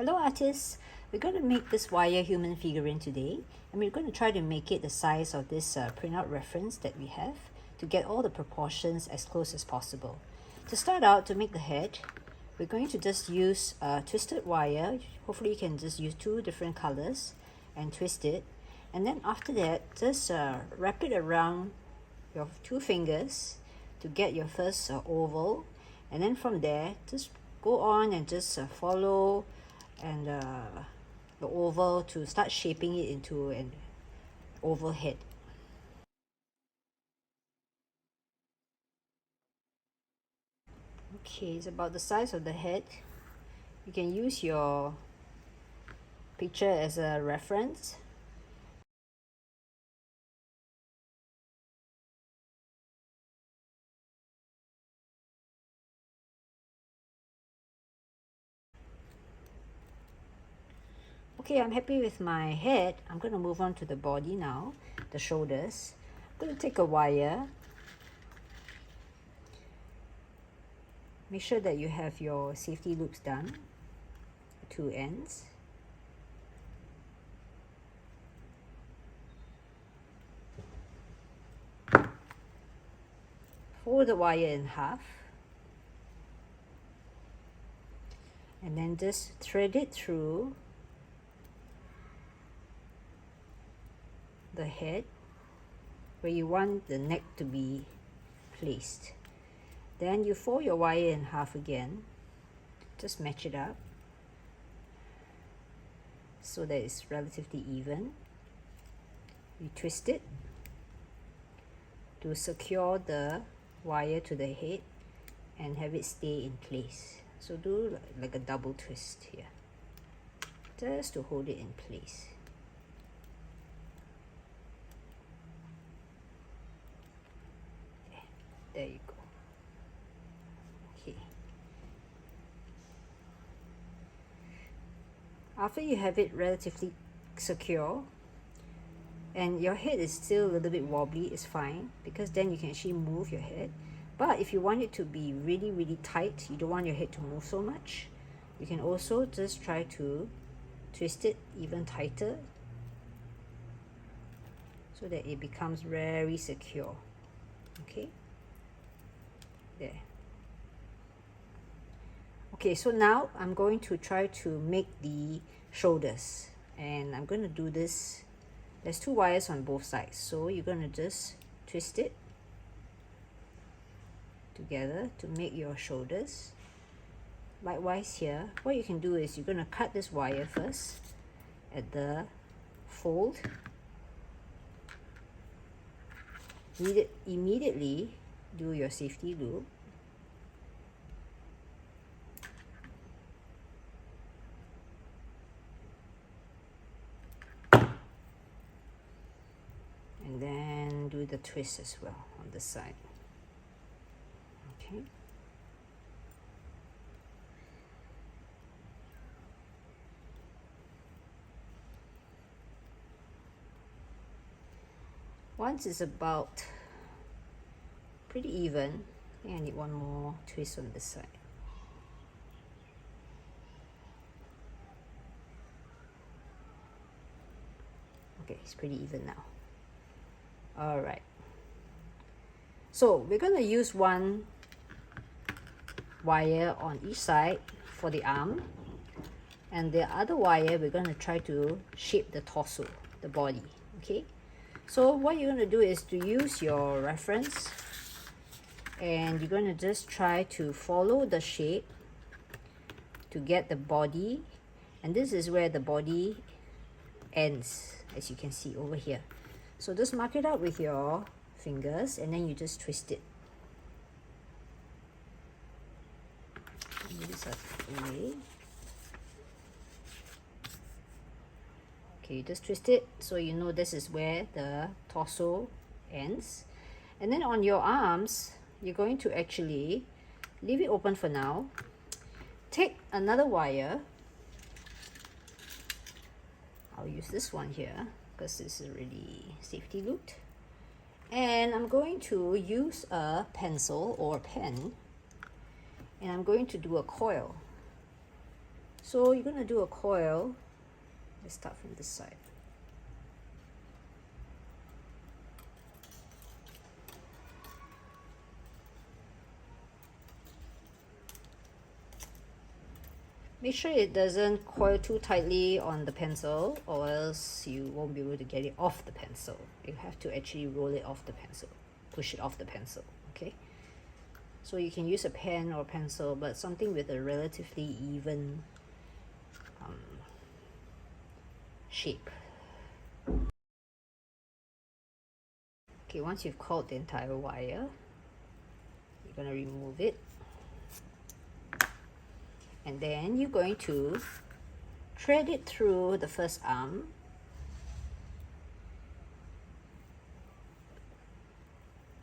Hello artists! We're going to make this wire human figurine today, and we're going to try to make it the size of this printout reference that we have to get all the proportions as close as possible. To start out, to make the head, we're going to just use twisted wire. Hopefully you can just use 2 different colors and twist it, and then after that just wrap it around your 2 fingers to get your first oval, and then from there just go on and just follow and the oval to start shaping it into an oval head. Okay, it's about the size of the head. You can use your picture as a reference. Okay, I'm happy with my head. I'm going to move on to the body now, the shoulders. I'm going to take a wire. Make sure that you have your safety loops done, 2 ends. Fold the wire in half. And then just thread it through the head where you want the neck to be placed. Then you fold your wire in half again, just match it up so that it's relatively even. You twist it to secure the wire to the head and have it stay in place. So do like a double twist here, just to hold it in place. There you go. Okay. After you have it relatively secure and your head is still a little bit wobbly, it's fine, because then you can actually move your head. But if you want it to be really tight, you don't want your head to move so much, you can also just try to twist it even tighter so that it becomes very secure. Okay, there. Okay, so now I'm going to try to make the shoulders, and I'm going to do this. There's 2 wires on both sides, so you're going to just twist it together to make your shoulders. Likewise here, what you can do is you're going to cut this wire first at the fold. Immediately do your safety loop. And then do the twist as well on the side. Okay. Once it's about pretty even, I think I need one more twist on this side. Okay, it's pretty even now. All right. So we're going to use 1 wire on each side for the arm, and the other wire we're going to try to shape the torso, the body. Okay, so what you're going to do is to use your reference, and you're going to just try to follow the shape to get the body, and this is where the body ends, as you can see over here. So just mark it out with your fingers, and then you just twist it. Move this out of the way. Okay, you just twist it so you know this is where the torso ends. And then on your arms, you're going to actually leave it open for now. Take another wire. I'll use this one here because this is already safety looped. And I'm going to use a pencil or a pen, and I'm going to do a coil. So you're going to do a coil. Let's start from this side. Make sure it doesn't coil too tightly on the pencil, or else you won't be able to get it off the pencil. You have to actually roll it off the pencil, push it off the pencil, okay? So you can use a pen or pencil, but something with a relatively even shape. Okay, once you've coiled the entire wire, you're going to remove it. And then you're going to thread it through the first arm.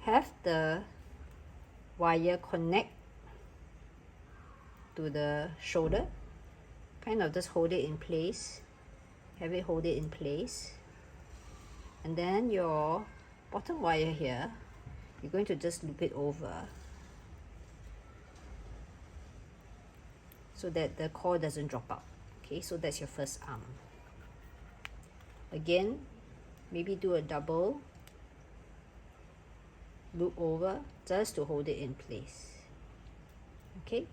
Have the wire connect to the shoulder. Kind of just hold it in place. Have it hold it in place. And then your bottom wire here, you're going to just loop it over so that the cord doesn't drop out. Okay, so that's your first arm. Again, maybe do a double loop over just to hold it in place. Okay,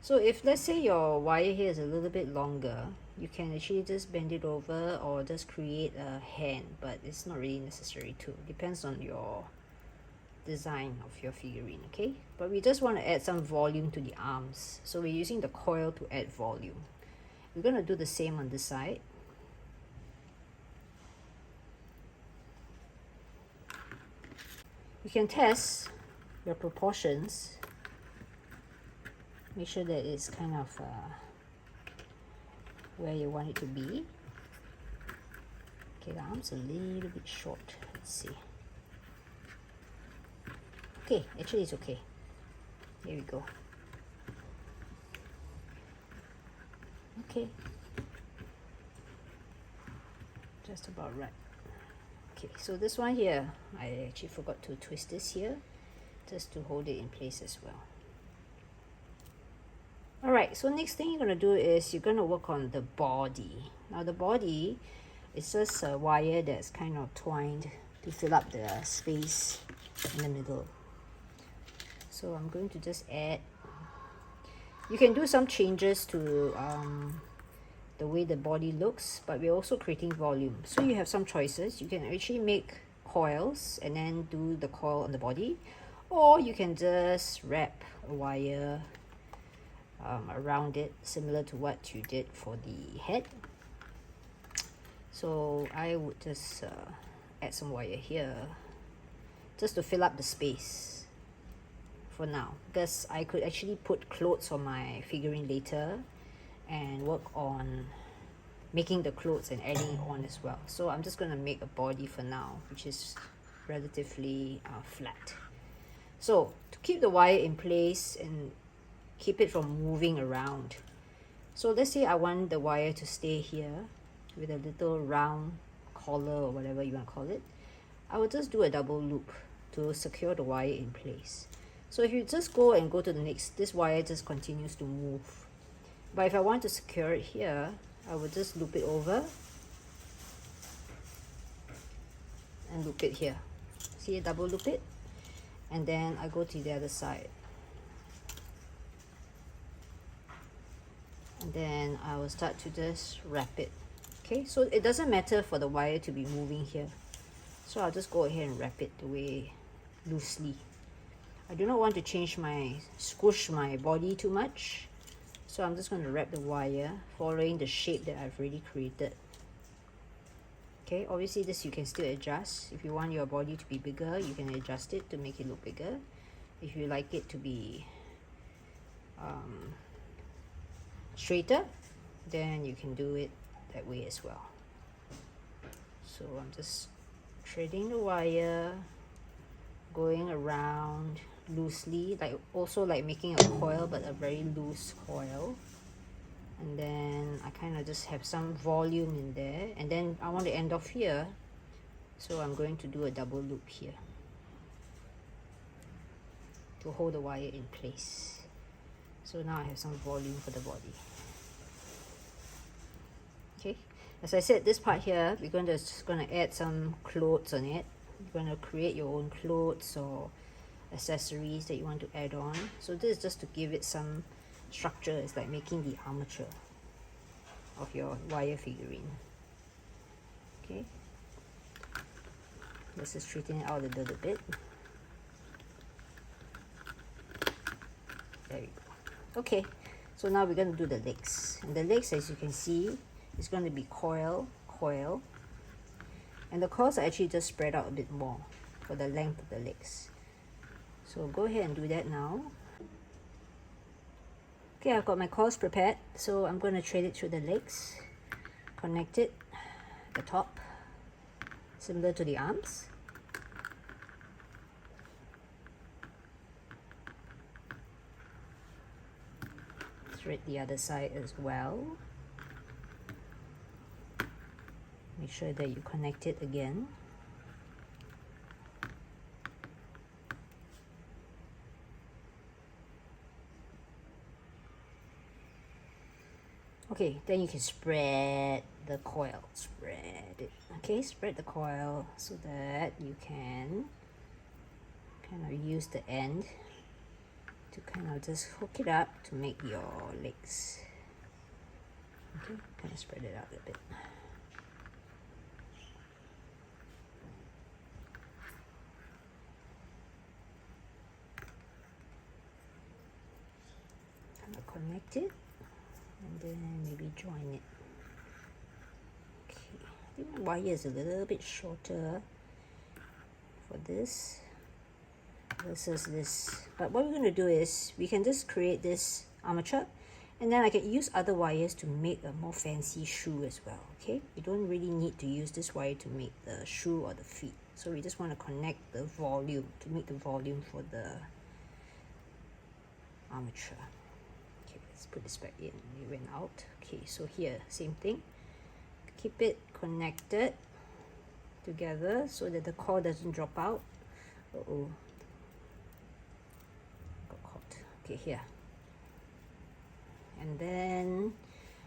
so if let's say your wire here is a little bit longer, you can actually just bend it over or just create a hand, but it's not really necessary to. Depends on your design of your figurine, okay? But we just want to add some volume to the arms, so we're using the coil to add volume. We're going to do the same on this side. You can test your proportions. Make sure that it's kind of where you want it to be. Okay, the arm's a little bit short. Let's see. Okay, actually it's okay. Here we go. Okay. Just about right. Okay, so this one here, I actually forgot to twist this here, just to hold it in place as well. Alright, so next thing you're going to do is you're going to work on the body. Now the body is just a wire that's kind of twined to fill up the space in the middle. So I'm going to just add. You can do some changes to the way the body looks, but we're also creating volume. So you have some choices. You can actually make coils and then do the coil on the body, or you can just wrap a wire around it, similar to what you did for the head. So I would just add some wire here just to fill up the space for now, because I could actually put clothes on my figurine later and work on making the clothes and adding it on as well. So I'm just going to make a body for now, which is relatively flat. So to keep the wire in place and keep it from moving around, so let's say I want the wire to stay here with a little round collar or whatever you want to call it, I will just do a double loop to secure the wire in place. So if you just go to the next, this wire just continues to move. But if I want to secure it here, I will just loop it over and loop it here. See, double loop it, and then I go to the other side. And then I will start to just wrap it. Okay, so it doesn't matter for the wire to be moving here. So I'll just go ahead and wrap it the way loosely. I do not want to squish my body too much. So I'm just going to wrap the wire following the shape that I've already created. Okay, obviously this you can still adjust. If you want your body to be bigger, you can adjust it to make it look bigger. If you like it to be straighter, then you can do it that way as well. So I'm just threading the wire, going around loosely, also like making a coil, but a very loose coil. And then I kind of just have some volume in there, and then I want to end off here, so I'm going to do a double loop here to hold the wire in place. So now I have some volume for the body. Okay, as I said, this part here, we're just going to add some clothes on it. You're going to create your own clothes or accessories that you want to add on. So this is just to give it some structure. It's like making the armature of your wire figurine. Okay, let's just straighten it out a little bit. There we go. Okay, so now we're going to do the legs. And the legs, as you can see, is going to be coil, and the coils are actually just spread out a bit more for the length of the legs. So go ahead and do that now. Okay, I've got my coils prepared, so I'm going to thread it through the legs, connect it at the top, similar to the arms. Thread the other side as well. Make sure that you connect it again. Okay, then you can spread the coil. Spread it. Okay, spread the coil so that you can kind of use the end to kind of just hook it up to make your legs. Okay, kind of spread it out a bit. Kind of connect it and then maybe join it. Okay, I think my wire is a little bit shorter for this versus this, but what we're going to do is we can just create this armature, and then I can use other wires to make a more fancy shoe as well. Okay, you don't really need to use this wire to make the shoe or the feet, so we just want to connect the volume to make the volume for the armature. Okay, let's put this back in. It went out. Okay, so here same thing, keep it connected together so that the cord doesn't drop out. Okay, here, and then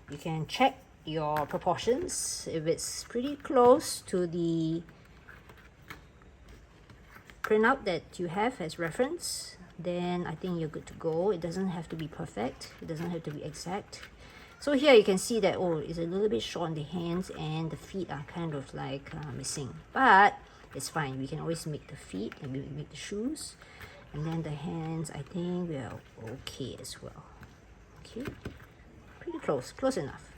you can check your proportions. If it's pretty close to the printout that you have as reference, then I think you're good to go. It doesn't have to be perfect, it doesn't have to be exact. So here you can see that, oh, it's a little bit short on the hands and the feet are kind of like missing, but it's fine. We can always make the feet and we make the shoes. And then the hands, I think we are okay as well. Okay, pretty close enough.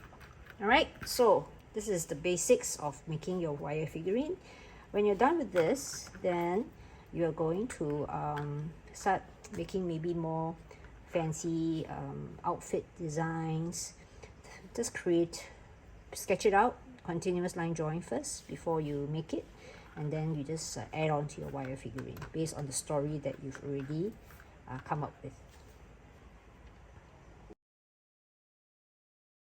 All right, so this is the basics of making your wire figurine. When you're done with this, then you are going to start making maybe more fancy outfit designs. Just sketch it out, continuous line drawing first before you make it. And then you just add on to your wire figurine based on the story that you've already come up with.